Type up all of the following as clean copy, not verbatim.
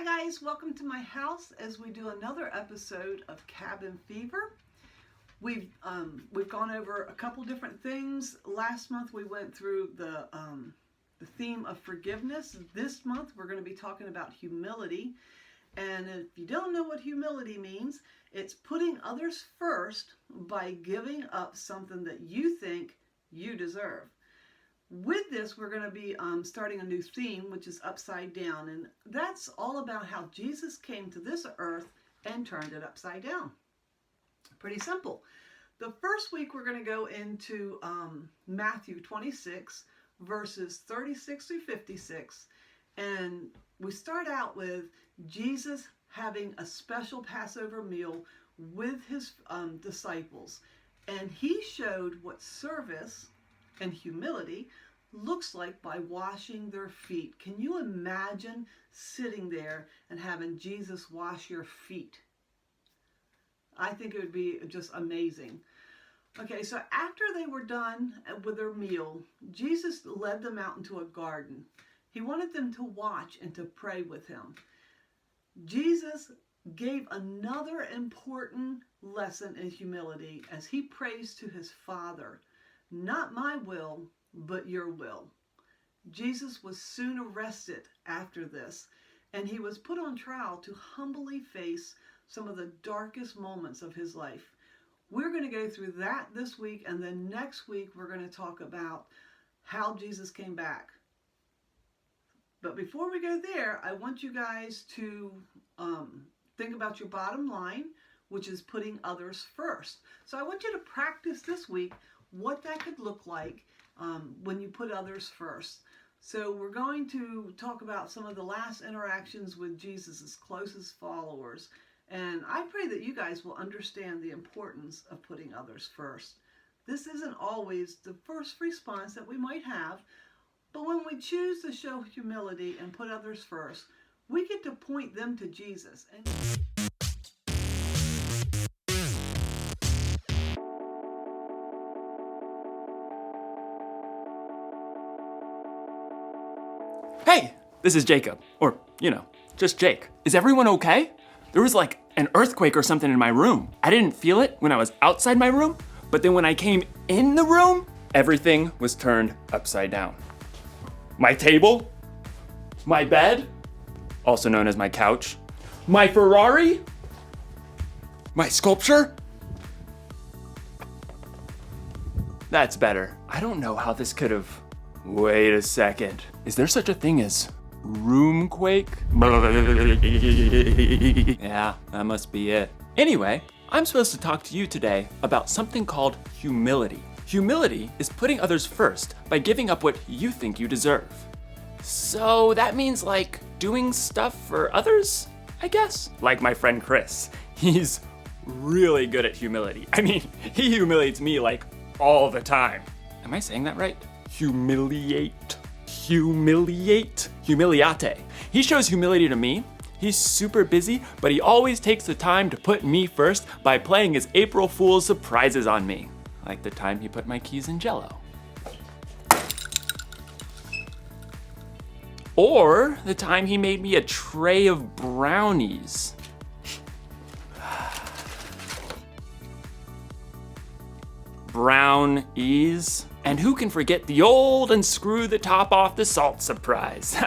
Hi guys, welcome to my house as we do another episode of Cabin Fever. We've gone over a couple different things. Last month we went through the theme of forgiveness. This month we're going to be talking about humility. And if you don't know what humility means, it's putting others first by giving up something that you think you deserve. With this, we're going to be starting a new theme, which is upside down. And that's all about how Jesus came to this earth and turned it upside down. Pretty simple. The first week, we're going to go into Matthew 26, verses 36 through 56. And we start out with Jesus having a special Passover meal with his disciples. And he showed what service and humility looks like by washing their feet. Can you imagine sitting there and having Jesus wash your feet? I think it would be just amazing. Okay, so after they were done with their meal, Jesus led them out into a garden. He wanted them to watch and to pray with him. Jesus gave another important lesson in humility as he prays to his Father. Not my will, but your will. Jesus was soon arrested after this, and he was put on trial to humbly face some of the darkest moments of his life. We're going to go through that this week, and then next week we're going to talk about how Jesus came back. But before we go there, I want you guys to think about your bottom line, which is putting others first. So I want you to practice this week what that could look like when you put others first. So we're going to talk about some of the last interactions with Jesus' closest followers. And I pray that you guys will understand the importance of putting others first. This isn't always the first response that we might have, but when we choose to show humility and put others first, we get to point them to Jesus. Hey, this is Jacob, or, just Jake. Is everyone okay? There was like an earthquake or something in my room. I didn't feel it when I was outside my room, but then when I came in the room, everything was turned upside down. My table, my bed, also known as my couch, my Ferrari, my sculpture. That's better. I don't know how this could have... Wait a second. Is there such a thing as roomquake? Yeah, that must be it. Anyway, I'm supposed to talk to you today about something called humility. Humility is putting others first by giving up what you think you deserve. So that means like doing stuff for others, I guess? Like my friend Chris. He's really good at humility. I mean, he humiliates me like all the time. Am I saying that right? Humiliate. Humiliate. He shows humility to me. He's super busy, but he always takes the time to put me first by playing his April Fool's surprises on me. Like the time he put my keys in Jell-O. Or the time he made me a tray of brownies. Brownies. And who can forget the old unscrew the top off the salt surprise?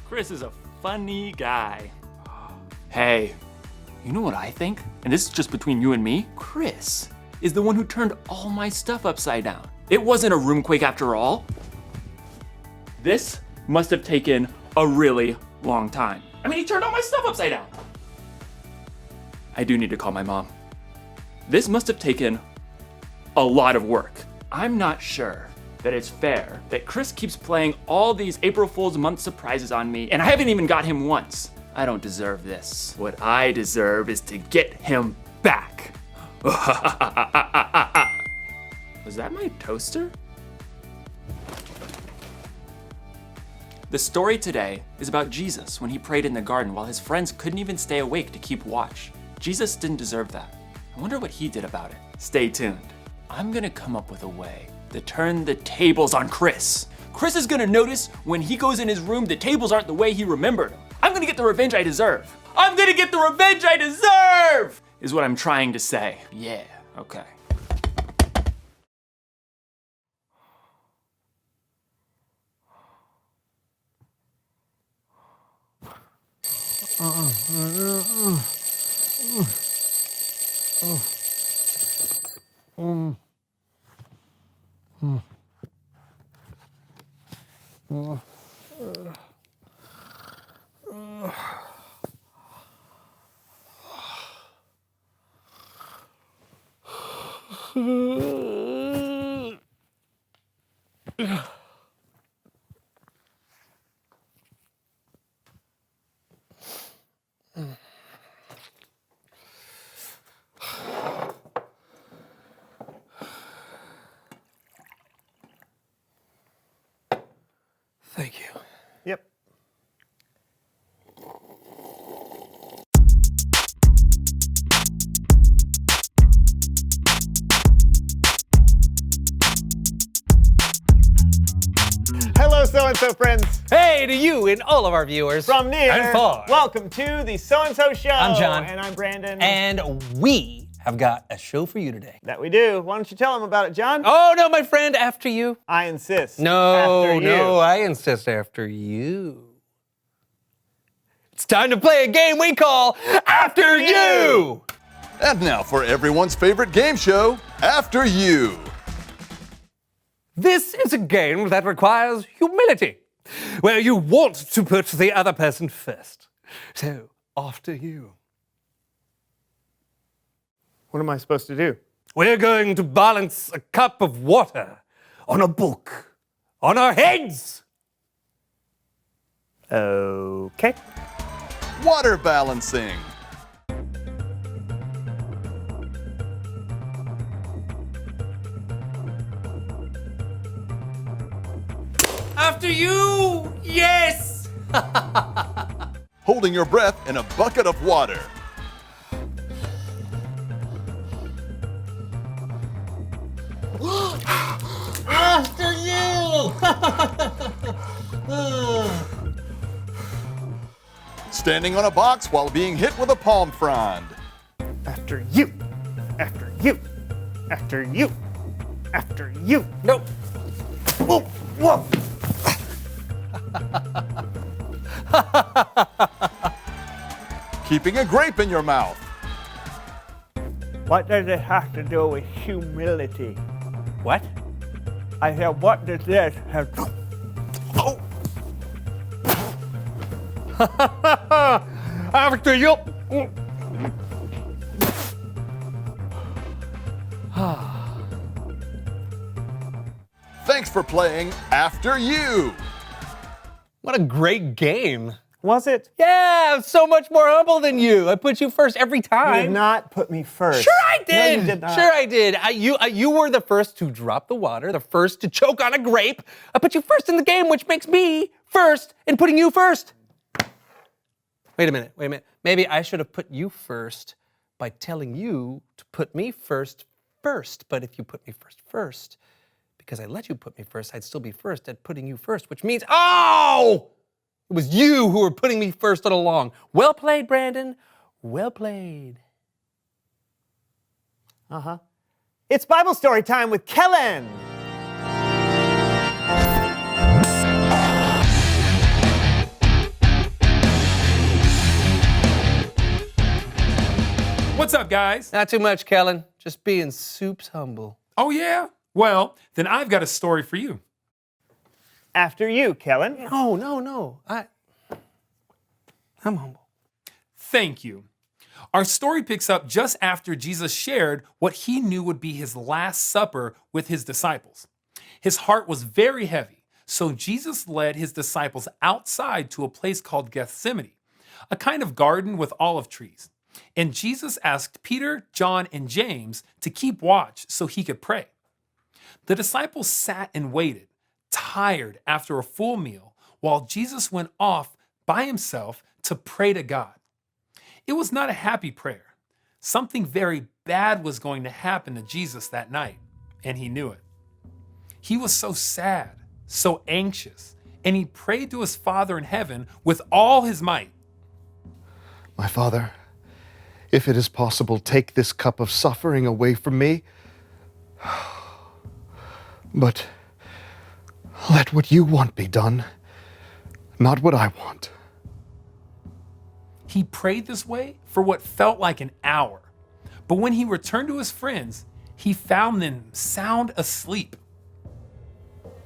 Chris is a funny guy. Hey, you know what I think? And this is just between you and me. Chris is the one who turned all my stuff upside down. It wasn't a roomquake after all. This must have taken a really long time. I mean, he turned all my stuff upside down. I do need to call my mom. This must have taken a lot of work. I'm not sure that it's fair that Chris keeps playing all these April Fool's month surprises on me, and I haven't even got him once. I don't deserve this. What I deserve is to get him back. Was that my toaster? The story today is about Jesus when he prayed in the garden while his friends couldn't even stay awake to keep watch. Jesus didn't deserve that. I wonder what he did about it. Stay tuned. I'm gonna come up with a way to turn the tables on Chris. Chris is gonna notice when he goes in his room the tables aren't the way he remembered them. I'm gonna get the revenge I deserve. I'm gonna get the revenge I deserve! Is what I'm trying to say. Yeah, okay. Thank you. Yep. Hello, so-and-so friends. Hey to you and all of our viewers. From near and far. welcome to the So-and-So Show. I'm John. And I'm Brandon. And we have got a show for you today. that we do. Why don't you tell them about it, John? Oh, no, my friend, after you. I insist. No, After you. no, I insist after you. It's time to play a game we call After You! And now for everyone's favorite game show, After You. This is a game that requires humility, where you want to put the other person first. So, after you. What am I supposed to do? We're going to balance a cup of water on a book, on our heads. Okay. Water balancing. After you, yes! Holding your breath in a bucket of water. After you! Standing on a box while being hit with a palm frond. After you. After you. After you. After you. Nope. Whoa, whoa. Keeping a grape in your mouth. What does it have to do with humility? What? I said, what does this have to... Oh! After you. Thanks for playing After You. What a great game. Was it? Yeah, I'm so much more humble than you. I put you first every You time. did not put me first. Sure I did. No, you did not. Sure I did. You were the first to drop the water, the first to choke on a grape. I put you first in the game, which makes me first in putting you first. Wait a minute. Maybe I should have put you first by telling you to put me first. But if you put me first, because I let you put me first, I'd still be first at putting you first, which means, oh! It was you who were putting me first all along. Well played, Brandon. Well played. Uh-huh. It's Bible story time with Kellen. What's up, guys? Not too much, Kellen. Just being soups humble. Oh, yeah? Well, then I've got a story for you. After you, Kellen. No. I'm humble. Thank you. Our story picks up just after Jesus shared what he knew would be his last supper with his disciples. His heart was very heavy, so Jesus led his disciples outside to a place called Gethsemane, a kind of garden with olive trees. And Jesus asked Peter, John, and James to keep watch so he could pray. The disciples sat and waited, tired after a full meal, while Jesus went off by himself to pray to God. It was not a happy prayer. Something very bad was going to happen to Jesus that night, and he knew it. He was so sad, so anxious, and he prayed to his Father in heaven with all his might. My Father, if it is possible, take this cup of suffering away from me. But let what you want be done, not what I want. He prayed this way for what felt like an hour. But when he returned to his friends, he found them sound asleep.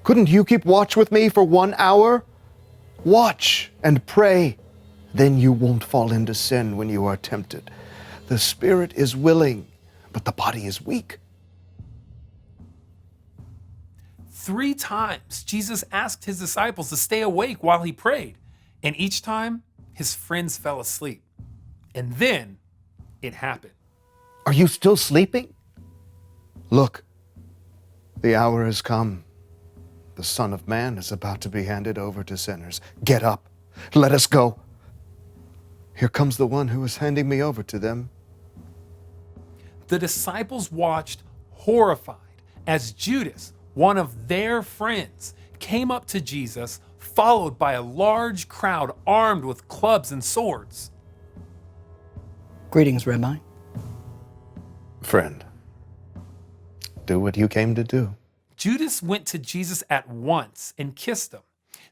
Couldn't you keep watch with me for 1 hour? Watch and pray. Then you won't fall into sin when you are tempted. The spirit is willing, but the body is weak. 3 times, Jesus asked his disciples to stay awake while he prayed. And each time, his friends fell asleep. And then it happened. Are you still sleeping? Look, the hour has come. The Son of Man is about to be handed over to sinners. Get up. Let us go. Here comes the one who is handing me over to them. The disciples watched horrified as Judas, one of their friends, came up to Jesus, followed by a large crowd armed with clubs and swords. Greetings, Rabbi. Friend, do what you came to do. Judas went to Jesus at once and kissed him.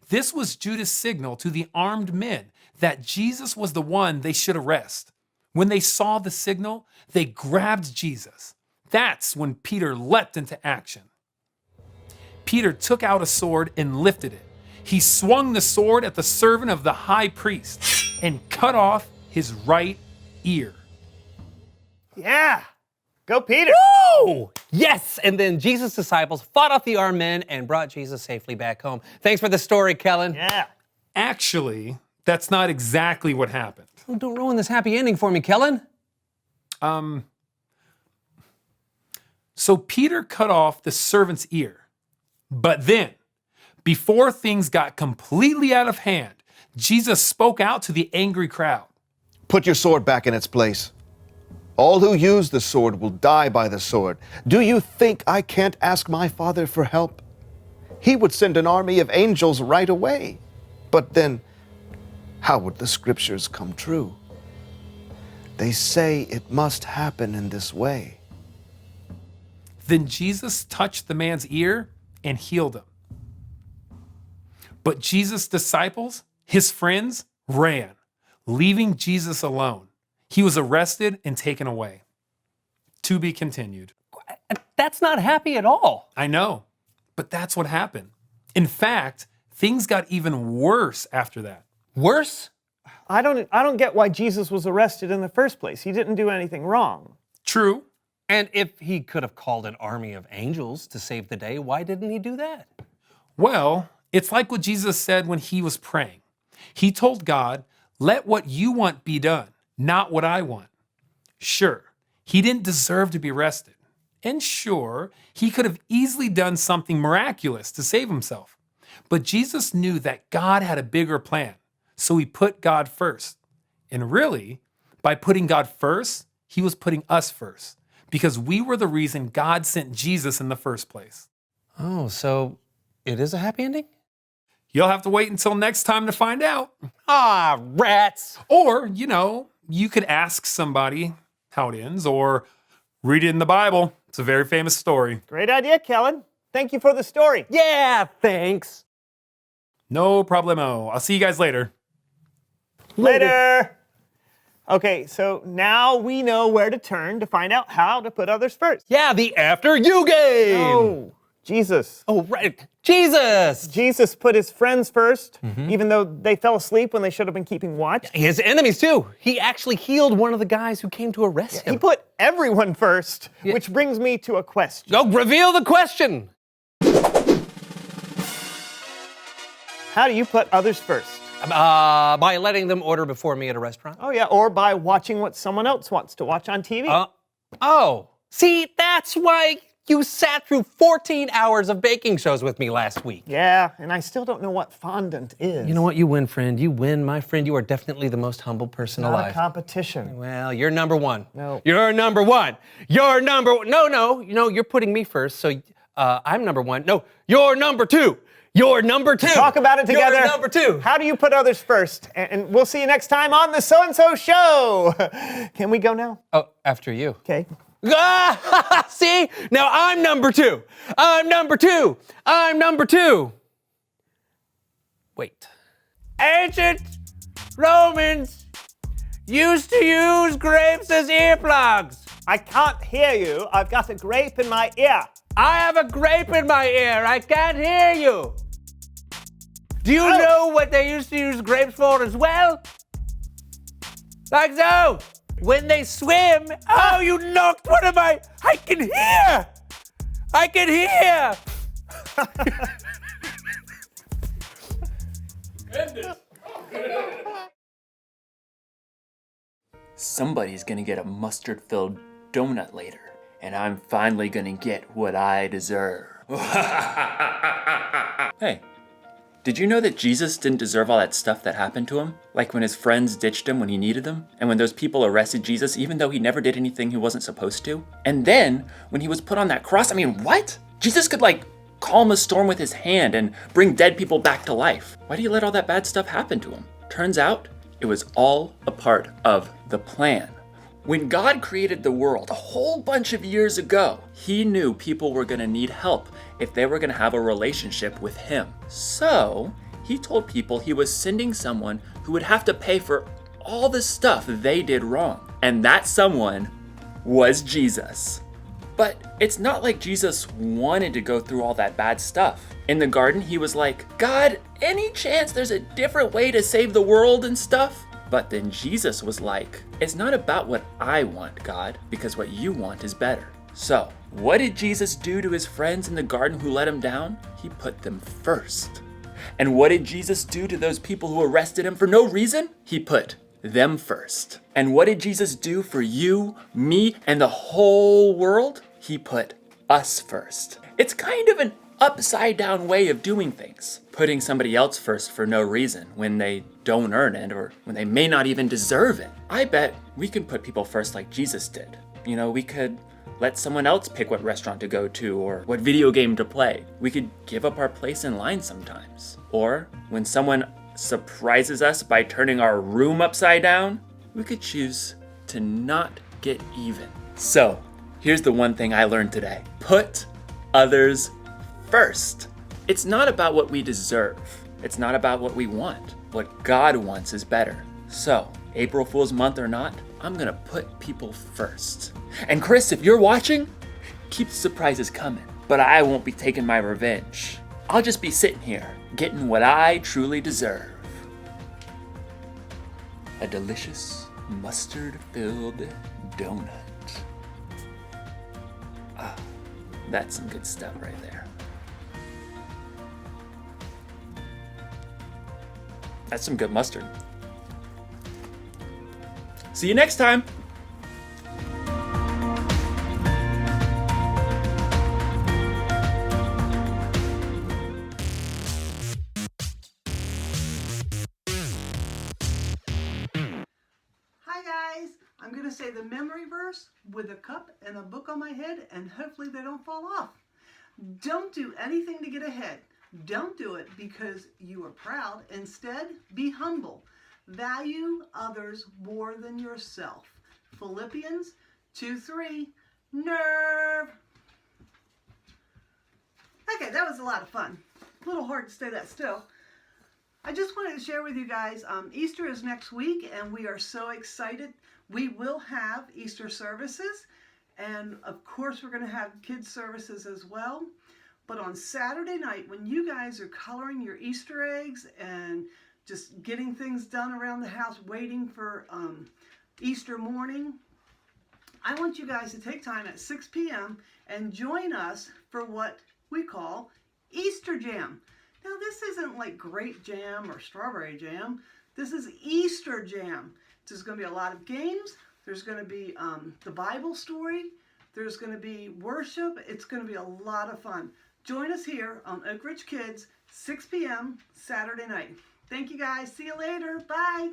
This was Judas' signal to the armed men that Jesus was the one they should arrest. When they saw the signal, they grabbed Jesus. That's when Peter leapt into action. Peter took out a sword and lifted it. He swung the sword at the servant of the high priest and cut off his right ear. Yeah. Go, Peter. Woo! Yes! And then Jesus' disciples fought off the armed men and brought Jesus safely back home. Thanks for the story, Kellen. Yeah. Actually, that's not exactly what happened. Oh, don't ruin this happy ending for me, Kellen. So Peter cut off the servant's ear. But then, before things got completely out of hand, Jesus spoke out to the angry crowd. Put your sword back in its place. All who use the sword will die by the sword. Do you think I can't ask my Father for help? He would send an army of angels right away. But then, how would the scriptures come true? They say it must happen in this way. Then Jesus touched the man's ear and healed him. But Jesus' disciples, his friends, ran, leaving Jesus alone. He was arrested and taken away. To be continued. That's not happy at all. I know, but that's what happened. In fact, things got even worse after that. Worse? I don't get why Jesus was arrested in the first place. He didn't do anything wrong. True. And if he could have called an army of angels to save the day, why didn't he do that? Well, it's like what Jesus said when he was praying. He told God, "Let what you want be done, not what I want." Sure, he didn't deserve to be arrested. And sure, he could have easily done something miraculous to save himself. But Jesus knew that God had a bigger plan, so he put God first. And really, by putting God first, he was putting us first, because we were the reason God sent Jesus in the first place. Oh, so it is a happy ending? You'll have to wait until next time to find out. Ah, rats. Or, you could ask somebody how it ends, or read it in the Bible. It's a very famous story. Great idea, Kellen. Thank you for the story. Yeah, thanks. No problemo. I'll see you guys later. Later. Okay, so now we know where to turn to find out how to put others first. Yeah, the After You game. Oh, Jesus. Oh, right. Jesus. Jesus put his friends first, even though they fell asleep when they should have been keeping watch. His enemies, too. He actually healed one of the guys who came to arrest him. He put everyone first, which brings me to a question. Oh, reveal the question. How do you put others first? By letting them order before me at a restaurant. Oh, yeah, or by watching what someone else wants to watch on TV. See, that's why you sat through 14 hours of baking shows with me last week. Yeah, and I still don't know what fondant is. You know what? You win, friend. You win, my friend. You are definitely the most humble person Not alive. a competition. Well, you're number one. No. You're number one. You're number one. No, you're putting me first, so I'm number one. No, you're number two. You're number two. Talk about it together. You're number two. How do you put others first? And we'll see you next time on the So-and-So Show. Can we go now? Oh, after you. Okay. Ah, see? Now I'm number two. I'm number two. I'm number two. Wait. Ancient Romans used to use grapes as earplugs. I can't hear you. I've got a grape in my ear. I have a grape in my ear. I can't hear you. Do you know what they used to use grapes for as well? Like so. When they swim. Oh, you knocked one of my. I can hear. I can hear. Somebody's gonna get a mustard-filled donut later, and I'm finally gonna get what I deserve. Hey, did you know that Jesus didn't deserve all that stuff that happened to him? Like when his friends ditched him when he needed them, and when those people arrested Jesus even though he never did anything he wasn't supposed to? And then, when he was put on that cross, I mean, what? Jesus could calm a storm with his hand and bring dead people back to life. Why do you let all that bad stuff happen to him? Turns out, it was all a part of the plan. When God created the world a whole bunch of years ago, he knew people were gonna need help if they were gonna have a relationship with him. So, he told people he was sending someone who would have to pay for all the stuff they did wrong. And that someone was Jesus. But it's not like Jesus wanted to go through all that bad stuff. In the garden, he was like, God, any chance there's a different way to save the world and stuff? But then Jesus was like, it's not about what I want, God, because what you want is better. So, what did Jesus do to his friends in the garden who let him down? He put them first. And what did Jesus do to those people who arrested him for no reason? He put them first. And what did Jesus do for you, me, and the whole world? He put us first. It's kind of an upside down way of doing things. Putting somebody else first for no reason when they don't earn it or when they may not even deserve it. I bet we can put people first like Jesus did. You know, we could let someone else pick what restaurant to go to or what video game to play. We could give up our place in line sometimes. Or when someone surprises us by turning our room upside down, we could choose to not get even. So, here's the one thing I learned today. Put others first. It's not about what we deserve. It's not about what we want. What God wants is better. So, April Fool's month or not, I'm gonna put people first. And Chris, if you're watching, keep the surprises coming. But I won't be taking my revenge. I'll just be sitting here, getting what I truly deserve. A delicious mustard-filled donut. Ah, that's some good stuff right there. That's some good mustard. See you next time. Hi guys, I'm going to say the memory verse with a cup and a book on my head, and hopefully they don't fall off. Don't do anything to get ahead. Don't do it because you are proud. Instead, be humble. Value others more than yourself. Philippians 2:3. Nerve. Okay, that was a lot of fun. A little hard to stay that still. I just wanted to share with you guys, Easter is next week and we are so excited. We will have Easter services, and of course we're going to have kids services as well. But on Saturday night, when you guys are coloring your Easter eggs and just getting things done around the house, waiting for Easter morning, I want you guys to take time at 6 p.m. and join us for what we call Easter Jam. Now, this isn't like grape jam or strawberry jam. This is Easter Jam. There's going to be a lot of games. There's going to be the Bible story. There's going to be worship. It's going to be a lot of fun. Join us here on Oak Ridge Kids, 6 p.m. Saturday night. Thank you guys. See you later. Bye.